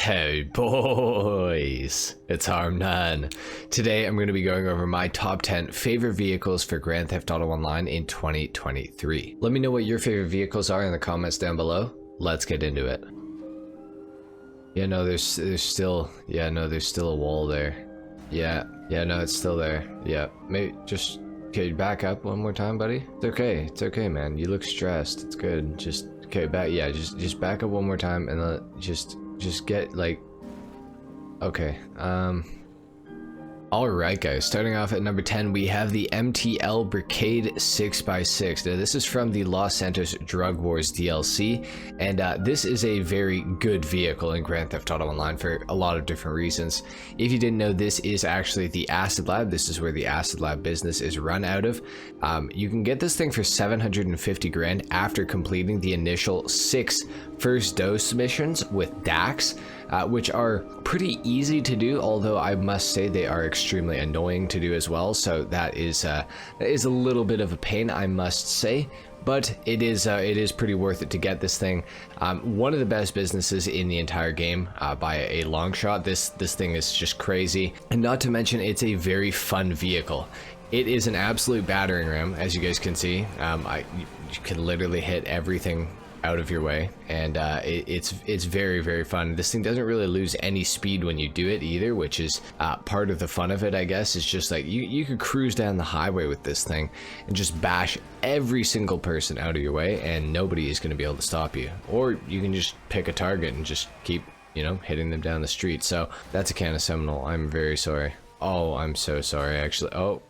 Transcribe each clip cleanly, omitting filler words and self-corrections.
Hey boys, it's HarmNone. Today I'm going to be going over my top 10 favorite vehicles for Grand Theft Auto Online in 2023. Let me know what your favorite vehicles are in the comments down below. Let's get into it. Yeah, no, there's still a wall there. Yeah, no, it's still there. Yeah, maybe just, okay, back up one more time, buddy. It's okay, man. You look stressed. It's good. Just, okay, back, yeah, just back up one more time and just get, like, okay, alright guys, starting off at number 10, we have the MTL Brigade 6x6. Now this is from the Los Santos Drug Wars DLC, and this is a very good vehicle in Grand Theft Auto Online for a lot of different reasons. If you didn't know, this is actually the Acid Lab. This is where the Acid Lab business is run out of. You can get this thing for 750 grand after completing the initial 6 first dose missions with DAX, which are pretty easy to do, although I must say they are extremely annoying to do as well. So that is a little bit of a pain, I must say, but it is pretty worth it to get this thing. One of the best businesses in the entire game by a long shot. This thing is just crazy, and not to mention it's a very fun vehicle. It is an absolute battering ram, as you guys can see. You can literally hit everything out of your way, and it's very, very fun. This thing doesn't really lose any speed when you do it either, which is part of the fun of it, I guess. It's just like you could cruise down the highway with this thing and just bash every single person out of your way, and nobody is going to be able to stop you. Or you can just pick a target and just keep, you know, hitting them down the street. So that's a can of Seminole. I'm very sorry. Oh, I'm so sorry, actually. Oh.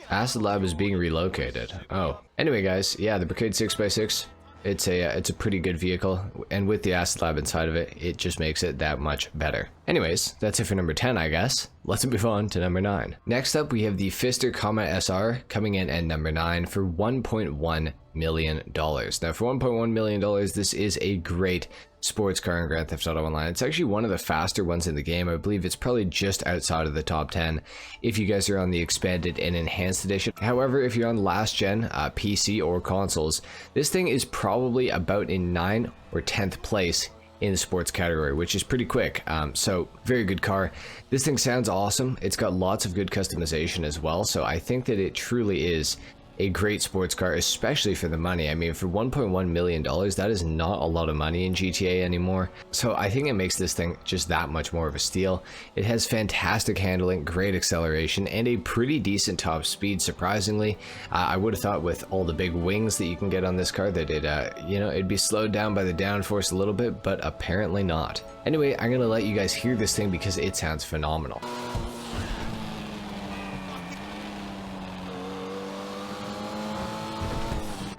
Acid Lab is being relocated. Oh. Anyway, guys, yeah, the Brigade 6x6, it's a pretty good vehicle, and with the Acid Lab inside of it, it just makes it that much better. Anyways, that's it for number 10, I guess. Let's move on to number 9. Next up, we have the Pfister Comet SR coming in at number 9 for $1.1 million. Now, for $1.1 million, this is a great sports car in Grand Theft Auto Online. It's actually one of the faster ones in the game. I believe it's probably just outside of the top 10 if you guys are on the expanded and enhanced edition. However, if you're on last gen PC or consoles, this thing is probably about in 9th or 10th place in the sports category, which is pretty quick. So very good car. This thing sounds awesome. It's got lots of good customization as well, so I think that it truly is a great sports car, especially for the money. I mean, for $1.1 million, that is not a lot of money in GTA anymore. So I think it makes this thing just that much more of a steal. It has fantastic handling, great acceleration, and a pretty decent top speed, surprisingly. I would have thought with all the big wings that you can get on this car that it'd be slowed down by the downforce a little bit, but apparently not. Anyway, I'm gonna let you guys hear this thing because it sounds phenomenal.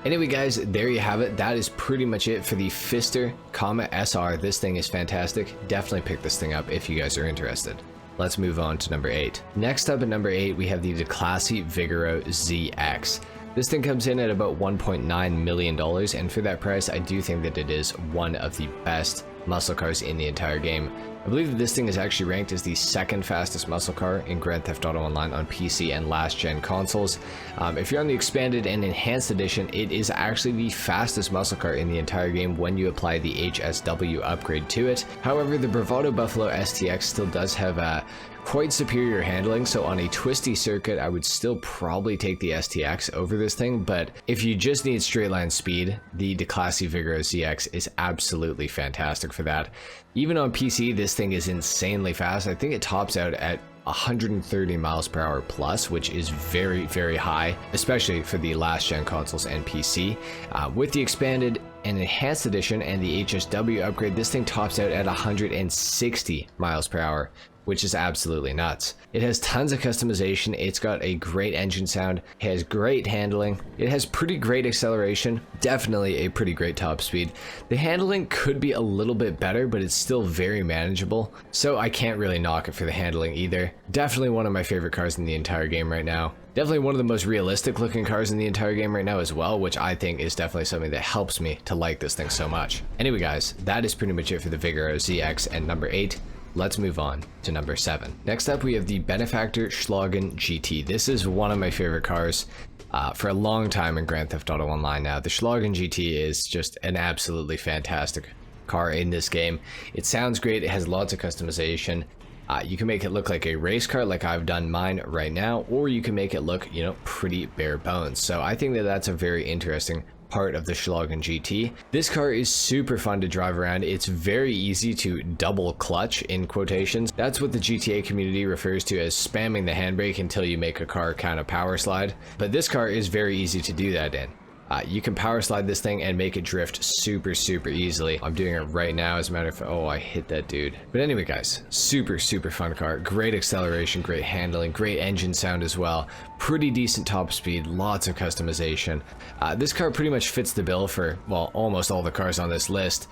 Anyway guys, there you have it. That is pretty much it for the Pfister Comet SR. This thing is fantastic. Definitely pick this thing up if you guys are interested. Let's move on to number 8. Next up at number 8, we have the classy Vigoro ZX. This thing comes in at about $1.9 million, and for that price, I do think that it is one of the best muscle cars in the entire game. I believe that this thing is actually ranked as the 2nd fastest muscle car in Grand Theft Auto Online on PC and last gen consoles. If you're on the expanded and enhanced edition, it is actually the fastest muscle car in the entire game when you apply the HSW upgrade to it. However, the Bravado Buffalo STX still does have quite superior handling, so on a twisty circuit I would still probably take the STX over this thing, but if you just need straight line speed, the classy Vigoro ZX is absolutely fantastic for that. Even on PC, this thing is insanely fast. I think it tops out at 130 miles per hour plus, which is very, very high, especially for the last gen consoles and PC. With the expanded and enhanced edition and the HSW upgrade, this thing tops out at 160 miles per hour, which is absolutely nuts. It has tons of customization, it's got a great engine sound, it has great handling, it has pretty great acceleration, definitely a pretty great top speed. The handling could be a little bit better, but it's still very manageable, so I can't really knock it for the handling either. Definitely one of my favorite cars in the entire game right now. Definitely one of the most realistic looking cars in the entire game right now as well, which I think is definitely something that helps me to like this thing so much. Anyway guys, that is pretty much it for the Vigoro ZX and number 8. let's move on to number 7. Next up, we have the Benefactor SMG GT. This is one of my favorite cars for a long time in Grand Theft Auto Online now. The SMG GT is just an absolutely fantastic car in this game. It sounds great, it has lots of customization. You can make it look like a race car like I've done mine right now, or you can make it look, you know, pretty bare bones. So I think that that's a very interesting part of the SMG GT. This car is super fun to drive around. It's very easy to double clutch, in quotations. That's what the GTA community refers to as spamming the handbrake until you make a car kind of power slide. But this car is very easy to do that in. You can power slide this thing and make it drift super easily. I'm doing it right now, as a matter of fact. Oh, I hit that dude. But anyway, guys, super fun car. Great acceleration, great handling, great engine sound as well. Pretty decent top speed, lots of customization. This car pretty much fits the bill for, well, almost all the cars on this list.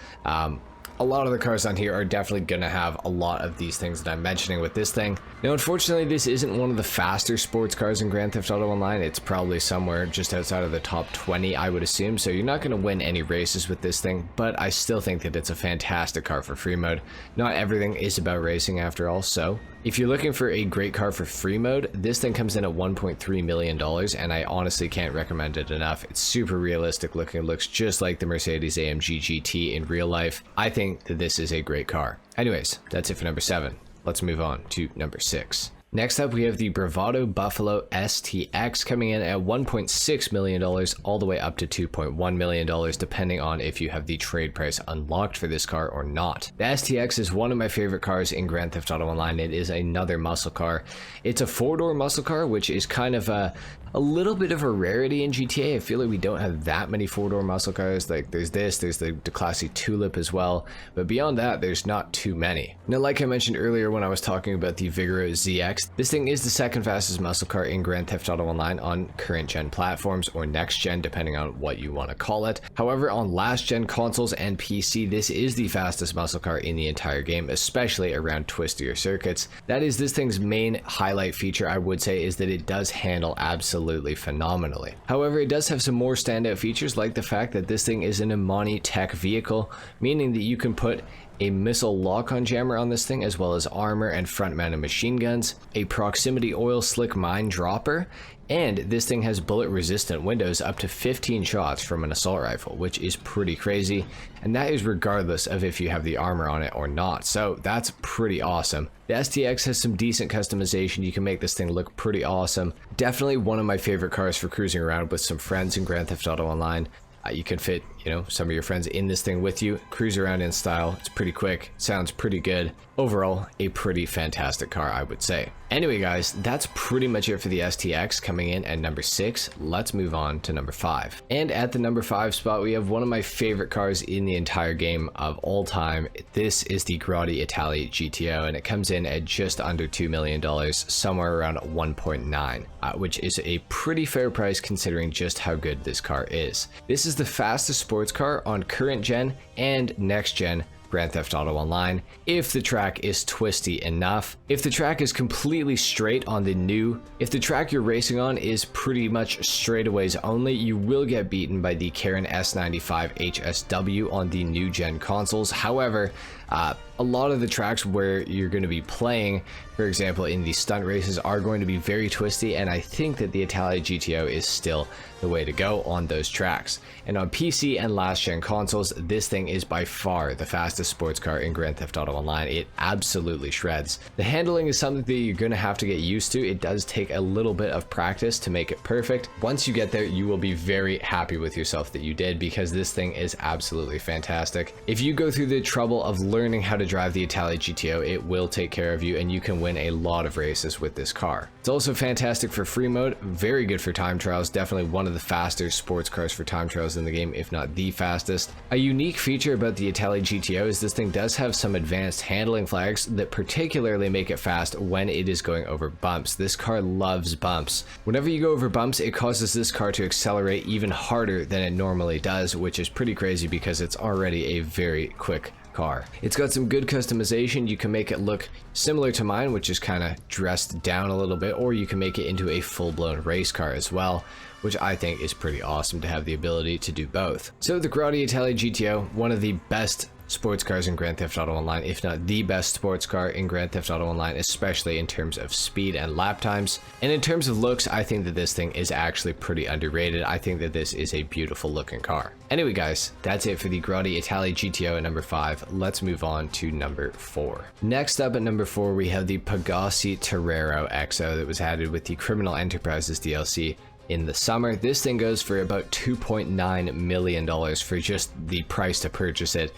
A lot of the cars on here are definitely gonna have a lot of these things that I'm mentioning with this thing. Now, unfortunately, this isn't one of the faster sports cars in Grand Theft Auto Online. It's probably somewhere just outside of the top 20, I would assume, so you're not gonna win any races with this thing, but I still think that it's a fantastic car for free mode. Not everything is about racing after all, so if you're looking for a great car for free mode, this thing comes in at $1.3 million, and I honestly can't recommend it enough. It's super realistic looking, looks just like the Mercedes-AMG GT in real life. I think that this is a great car. Anyways, that's it for number 7. Let's move on to number 6. Next up, we have the Bravado Buffalo STX coming in at $1.6 million all the way up to $2.1 million, depending on if you have the trade price unlocked for this car or not. The STX is one of my favorite cars in Grand Theft Auto Online. It is another muscle car. It's a 4-door muscle car, which is kind of a little bit of a rarity in GTA. I feel like we don't have that many 4-door muscle cars. Like there's the classy Tulip as well, but beyond that, there's not too many. Now, like I mentioned earlier when I was talking about the Vigoro ZX, this thing is the second fastest muscle car in Grand Theft Auto Online on current gen platforms, or next gen, depending on what you want to call it. However, on last gen consoles and PC, this is the fastest muscle car in the entire game, especially around twistier circuits. That is this thing's main highlight feature, I would say, is that it does handle absolutely phenomenally. However, it does have some more standout features, like the fact that this thing is an Omni tech vehicle, meaning that you can put a missile lock-on jammer on this thing, as well as armor and front-mounted machine guns, a proximity oil slick mine dropper, and this thing has bullet-resistant windows up to 15 shots from an assault rifle, which is pretty crazy, and that is regardless of if you have the armor on it or not, so that's pretty awesome. The STX has some decent customization. You can make this thing look pretty awesome. Definitely one of my favorite cars for cruising around with some friends in Grand Theft Auto Online. You can fit, you know, some of your friends in this thing with you, cruise around in style. It's pretty quick, sounds pretty good. Overall, a pretty fantastic car, I would say. Anyway, guys, that's pretty much it for the STX coming in at number 6. Let's move on to number 5. And at the number 5 spot, we have one of my favorite cars in the entire game of all time. This is the Italian GTO, and it comes in at just under $2 million, somewhere around 1.9, which is a pretty fair price considering just how good this car is. This is the fastest sports car on current gen and next gen Grand Theft Auto Online, if the track is twisty enough. If the track is completely straight on the new, if the track you're racing on is pretty much straightaways only, you will get beaten by the Karen S95 HSW on the new gen consoles. However, a lot of the tracks where you're going to be playing, for example in the stunt races, are going to be very twisty, and I think that the Italian GTO is still the way to go on those tracks. And on PC and last gen consoles, this thing is by far the fastest sports car in Grand Theft Auto Online. It absolutely shreds. The handling is something that you're going to have to get used to. It does take a little bit of practice to make it perfect. Once you get there, you will be very happy with yourself that you did, because this thing is absolutely fantastic. If you go through the trouble of learning how to drive the Italian GTO, it will take care of you, and you can win a lot of races with this car. It's also fantastic for free mode, very good for time trials, definitely one of the faster sports cars for time trials in the game, if not the fastest. A unique feature about the Italian GTO is this thing does have some advanced handling flags that particularly make it fast when it is going over bumps. This car loves bumps. Whenever you go over bumps, it causes this car to accelerate even harder than it normally does, which is pretty crazy because it's already a very quick car. It's got some good customization. You can make it look similar to mine, which is kind of dressed down a little bit, or you can make it into a full-blown race car as well, which I think is pretty awesome to have the ability to do both. So the Italian GTO, one of the best sports cars in Grand Theft Auto Online, if not the best sports car in Grand Theft Auto Online, especially in terms of speed and lap times. And in terms of looks, I think that this thing is actually pretty underrated. I think that this is a beautiful looking car. Anyway guys, that's it for the Grotti Italian GTO at number 5. Let's move on to number 4. Next up at number 4, we have the Bugatti Torero XO that was added with the Criminal Enterprises DLC in the summer. This thing goes for about $2.9 million for just the price to purchase it,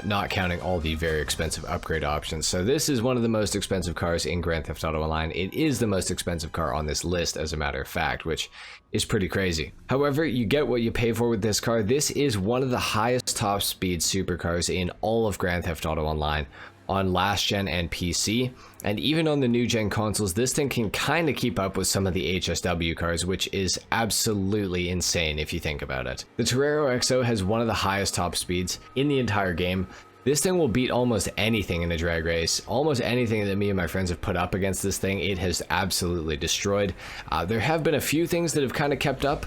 not counting all the very expensive upgrade options. So this is one of the most expensive cars in Grand Theft Auto Online. It is the most expensive car on this list, as a matter of fact, which is pretty crazy. However, you get what you pay for with this car. This is one of the highest top speed supercars in all of Grand Theft Auto Online on last gen and PC, and even on the new gen consoles. This thing can kind of keep up with some of the HSW cars, which is absolutely insane if you think about it. The Torero XO has one of the highest top speeds in the entire game. This thing will beat almost anything in a drag race. Almost anything that me and my friends have put up against this thing, it has absolutely destroyed. There have been a few things that have kind of kept up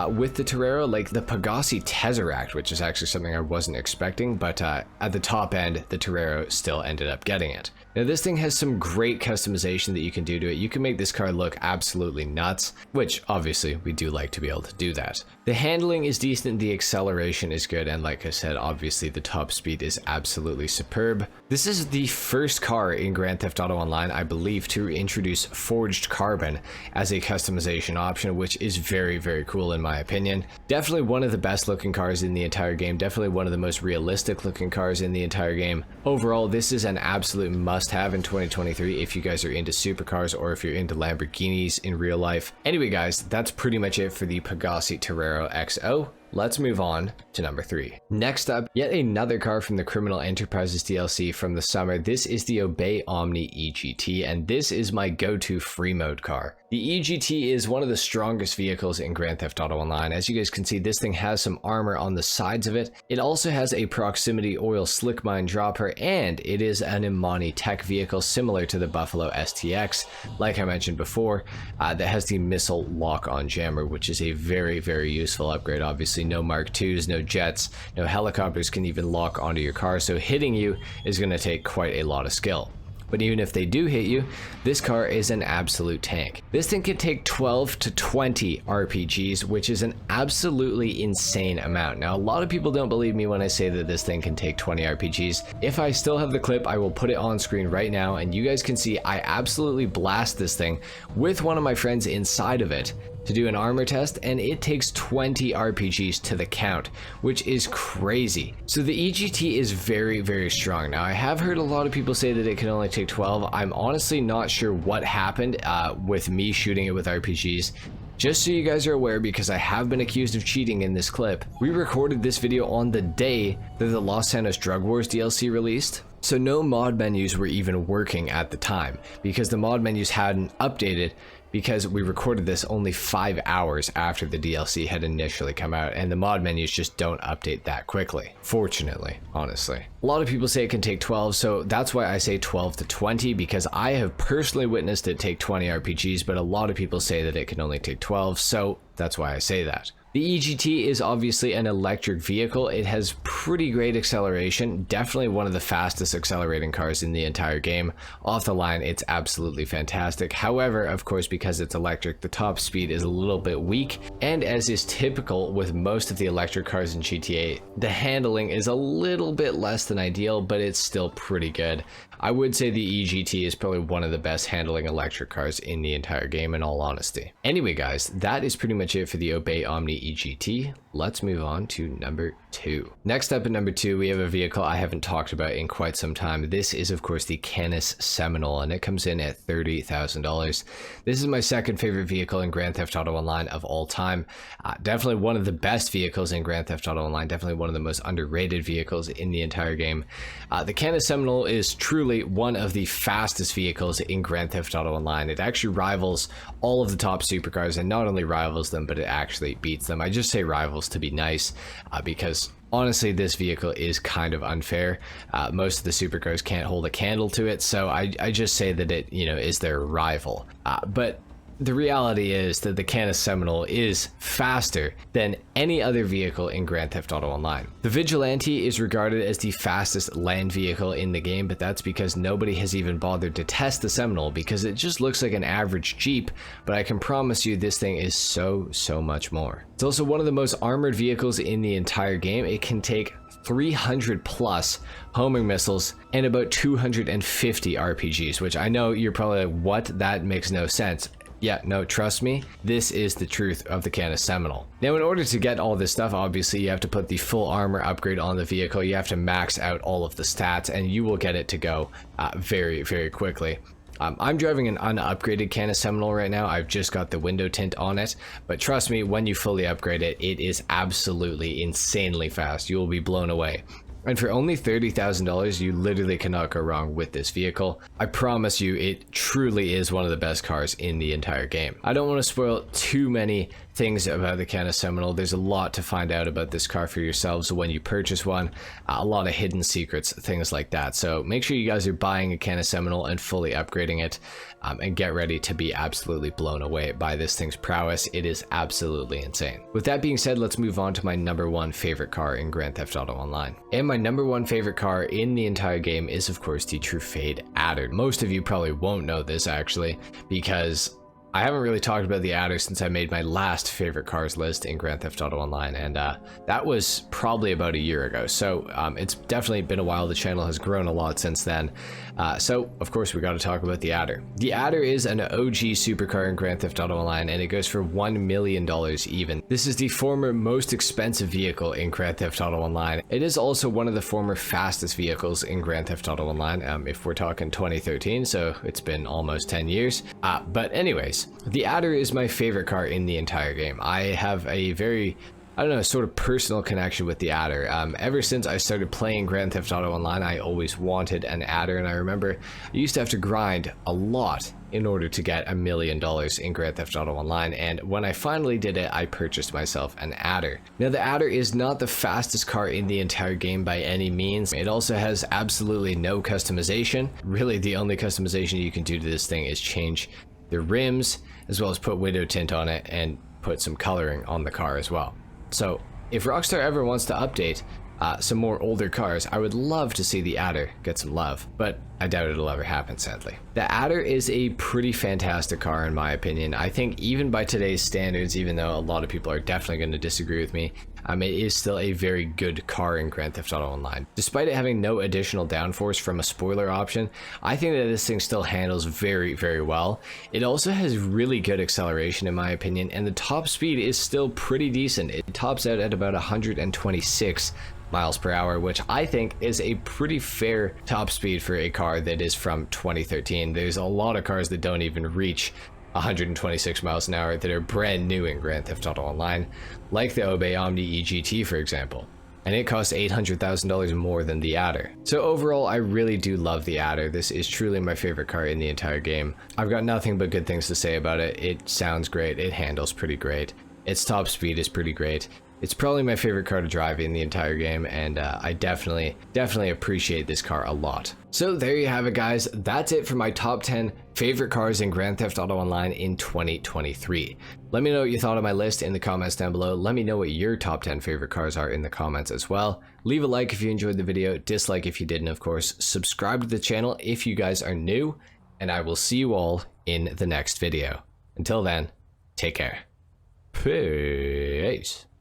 with the Torero, like the Pegasi Tesseract, which is actually something I wasn't expecting, but at the top end, the Torero still ended up getting it. Now this thing has some great customization that you can do to it. You can make this car look absolutely nuts, which obviously we do like to be able to do that. The handling is decent, the acceleration is good, and like I said, obviously the top speed is absolutely superb. This is the first car in Grand Theft Auto Online, I believe, to introduce forged carbon as a customization option, which is very, very cool in my opinion. Definitely one of the best looking cars in the entire game, definitely one of the most realistic looking cars in the entire game. Overall, this is an absolute must-have in 2023 if you guys are into supercars or if you're into Lamborghinis in real life. Anyway guys, that's pretty much it for the Bugatti Torero XO. Let's move on to number 3. Next up, yet another car from the Criminal Enterprises DLC from the summer. This is the Obey Omni EGT, and this is my go-to free mode car. The EGT is one of the strongest vehicles in Grand Theft Auto Online. As you guys can see, this thing has some armor on the sides of it. It also has a proximity oil slick mine dropper, and it is an Imani tech vehicle similar to the Buffalo STX, like I mentioned before, that has the missile lock-on jammer, which is a very, very useful upgrade. Obviously, no Mark IIs, no jets, no helicopters can even lock onto your car, so hitting you is going to take quite a lot of skill. But even if they do hit you, this car is an absolute tank. This thing can take 12 to 20 RPGs, which is an absolutely insane amount. Now, a lot of people don't believe me when I say that this thing can take 20 RPGs. If I still have the clip, I will put it on screen right now, and you guys can see I absolutely blast this thing with one of my friends inside of it to do an armor test, and it takes 20 RPGs to the count, which is crazy. So the EGT is very, very strong. Now, I have heard a lot of people say that it can only take 12. I'm honestly not sure what happened with me shooting it with RPGs. Just so you guys are aware, because I have been accused of cheating in this clip, we recorded this video on the day that the Los Santos Drug Wars DLC released. So no mod menus were even working at the time, because the mod menus hadn't updated, because we recorded this only 5 hours after the DLC had initially come out, and the mod menus just don't update that quickly, fortunately, honestly. A lot of people say it can take 12, so that's why I say 12 to 20, because I have personally witnessed it take 20 RPGs, but a lot of people say that it can only take 12, so that's why I say that. The EGT is obviously an electric vehicle. It has pretty great acceleration, definitely one of the fastest accelerating cars in the entire game. Off the line, it's absolutely fantastic. However, of course, because it's electric, the top speed is a little bit weak, and as is typical with most of the electric cars in GTA, the handling is a little bit less than ideal, but it's still pretty good. I would say the EGT is probably one of the best handling electric cars in the entire game, in all honesty. Anyway guys, that is pretty much it for the Obey Omni EGT. Let's move on to number 2. Next up at number 2, we have a vehicle I haven't talked about in quite some time. This is of course the Canis Seminole, and it comes in at $30,000. This is my second favorite vehicle in Grand Theft Auto Online of all time. Definitely one of the best vehicles in Grand Theft Auto Online, definitely one of the most underrated vehicles in the entire game. The Canis Seminole is truly one of the fastest vehicles in Grand Theft Auto Online. It actually rivals all of the top supercars, and not only rivals them, but it actually beats them. I just say rivals to be nice, because honestly, this vehicle is kind of unfair. Most of the supercars can't hold a candle to it, so I just say that it, is their rival. But the reality is that the Canis Seminole is faster than any other vehicle in Grand Theft Auto Online. The Vigilante is regarded as the fastest land vehicle in the game, but that's because nobody has even bothered to test the Seminole because it just looks like an average Jeep, but I can promise you this thing is so much more. It's also one of the most armored vehicles in the entire game. It can take 300 plus homing missiles and about 250 RPGs, which I know you're probably like, what? That makes no sense. Yeah, no, trust me, this is the truth of the Canis Seminole. Now, in order to get all this stuff, obviously you have to put the full armor upgrade on the vehicle. You have to max out all of the stats, and you will get it to go very quickly. I'm driving an unupgraded Canis Seminole right now. I've just got the window tint on it, but trust me, when you fully upgrade it, it is absolutely insanely fast. You will be blown away. And for only $30,000, you literally cannot go wrong with this vehicle. I promise you, it truly is one of the best cars in the entire game. I don't want to spoil too many things about the Canis Seminole. There's a lot to find out about this car for yourselves when you purchase one. A lot of hidden secrets, things like that. So make sure you guys are buying a Canis Seminole and fully upgrading it, and get ready to be absolutely blown away by this thing's prowess. It is absolutely insane. With that being said, let's move on to my #1 favorite car in Grand Theft Auto Online. And my #1 favorite car in the entire game is, of course, the Truffade Adder. Most of you probably won't know this, actually, because I haven't really talked about the Adder since I made my last favorite cars list in Grand Theft Auto Online, and that was probably about a year ago. So it's definitely been a while. The channel has grown a lot since then. So of course we got to talk about the Adder. The Adder is an OG supercar in Grand Theft Auto Online, and it goes for $1 million even. This is the former most expensive vehicle in Grand Theft Auto Online. It is also one of the former fastest vehicles in Grand Theft Auto Online, if we're talking 2013, so it's been almost 10 years. But anyways, the Adder is my favorite car in the entire game. I have a very, I don't know, sort of personal connection with the Adder. Ever since I started playing Grand Theft Auto Online, I always wanted an Adder, and I remember I used to have to grind a lot in order to get $1 million in Grand Theft Auto Online, and when I finally did it, I purchased myself an Adder. Now, the Adder is not the fastest car in the entire game by any means. It also has absolutely no customization. Really, the only customization you can do to this thing is change the rims, as well as put window tint on it and put some coloring on the car as well. So if Rockstar ever wants to update some more older cars, I would love to see the Adder get some love, but I doubt it'll ever happen, sadly. The Adder is a pretty fantastic car in my opinion. I think even by today's standards, even though a lot of people are definitely going to disagree with me, it is still a very good car in Grand Theft Auto Online. Despite it having no additional downforce from a spoiler option, I think that this thing still handles very well. It also has really good acceleration in my opinion, and the top speed is still pretty decent. It tops out at about 126 miles per hour, which I think is a pretty fair top speed for a car that is from 2013. There's a lot of cars that don't even reach 126 miles an hour that are brand new in Grand Theft Auto Online, like the Omni EGT, for example. And it costs $800,000 more than the Adder. So overall, I really do love the Adder. This is truly my favorite car in the entire game. I've got nothing but good things to say about it. It sounds great. It handles pretty great. Its top speed is pretty great. It's probably my favorite car to drive in the entire game, and I definitely appreciate this car a lot. So there you have it, guys. That's it for my top 10 favorite cars in Grand Theft Auto Online in 2023. Let me know what you thought of my list in the comments down below. Let me know what your top 10 favorite cars are in the comments as well. Leave a like if you enjoyed the video, dislike if you didn't, of course. Subscribe to the channel if you guys are new, and I will see you all in the next video. Until then, take care. Peace.